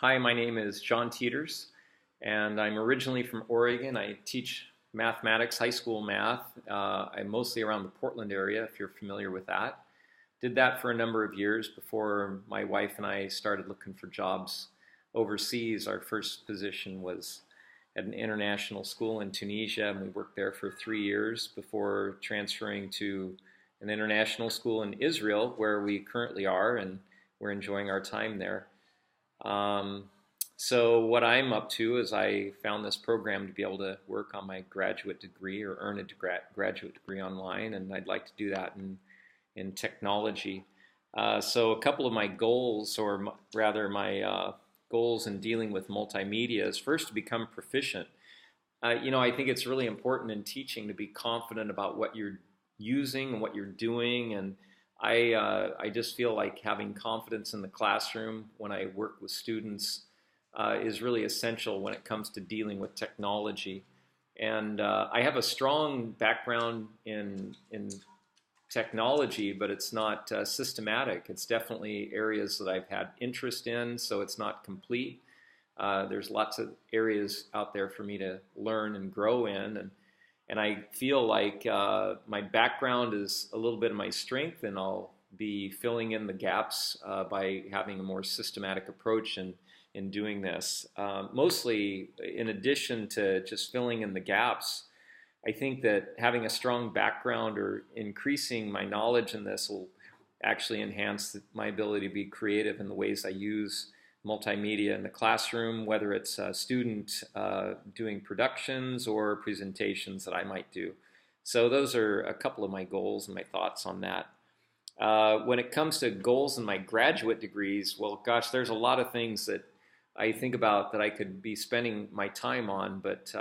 Hi, my name is John Teeters, and I'm originally from Oregon. I teach mathematics, high school math. I'm mostly around the Portland area, if you're familiar with that. Did that for a number of years before my wife and I started looking for jobs overseas. Our first position was at an international school in Tunisia, and we worked there for 3 years before transferring to an international school in Israel, where we currently are, and we're enjoying our time there. Um, so what I'm up to is I found this program to be able to work on my graduate degree or earn a graduate degree online, and I'd like to do that in technology. So a couple of my goals, or rather my goals in dealing with multimedia, is first to become proficient. I think it's really important in teaching to be confident about what you're using and what you're doing. And I just feel like having confidence in the classroom when I work with students is really essential when it comes to dealing with technology. And I have a strong background in technology, but it's not systematic. It's definitely areas that I've had interest in, so it's not complete. There's lots of areas out there for me to learn and grow in, and I feel like my background is a little bit of my strength, and I'll be filling in the gaps by having a more systematic approach in doing this. Mostly, in addition to just filling in the gaps, I think that having a strong background or increasing my knowledge in this will actually enhance my ability to be creative in the ways I use multimedia in the classroom, whether it's a student doing productions or presentations that I might do. So those are a couple of my goals and my thoughts on that. When it comes to goals in my graduate degrees, well, gosh, there's a lot of things that I think about that I could be spending my time on, but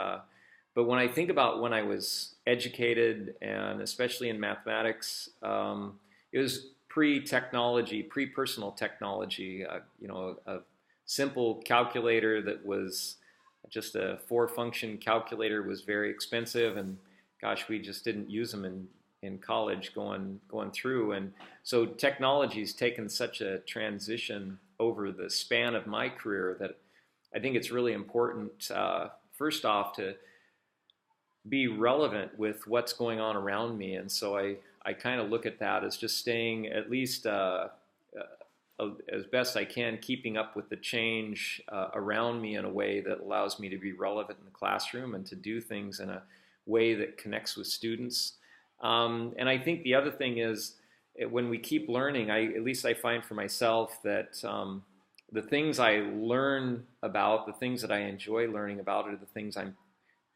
when I think about when I was educated, and especially in mathematics, it was pre-technology, pre-personal technology. A simple calculator that was just a four-function calculator was very expensive, and gosh, we just didn't use them in college going through. And so technology's taken such a transition over the span of my career that I think it's really important, first off, to be relevant with what's going on around me. And so I kind of look at that as just staying at least as best I can, keeping up with the change around me in a way that allows me to be relevant in the classroom and to do things in a way that connects with students. And I think the other thing is when we keep learning, at least I find for myself that the things I learn about, the things that I enjoy learning about, are the things I'm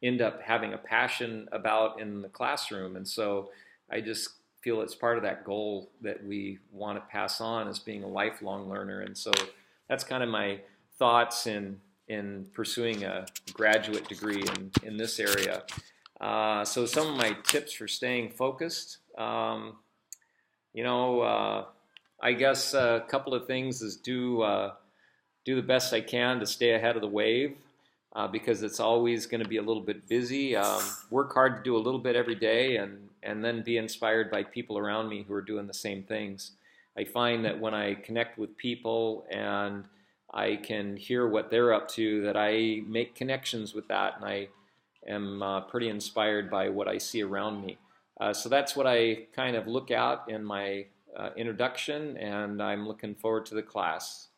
end up having a passion about in the classroom. And so I just feel it's part of that goal that we want to pass on as being a lifelong learner. And so that's kind of my thoughts in pursuing a graduate degree in this area. So some of my tips for staying focused, I guess a couple of things is do the best I can to stay ahead of the wave. Because it's always going to be a little bit busy. Work hard to do a little bit every day, and then be inspired by people around me who are doing the same things. I find that when I connect with people and I can hear what they're up to, that I make connections with that, and I am pretty inspired by what I see around me. So that's what I kind of look at in my introduction, and I'm looking forward to the class.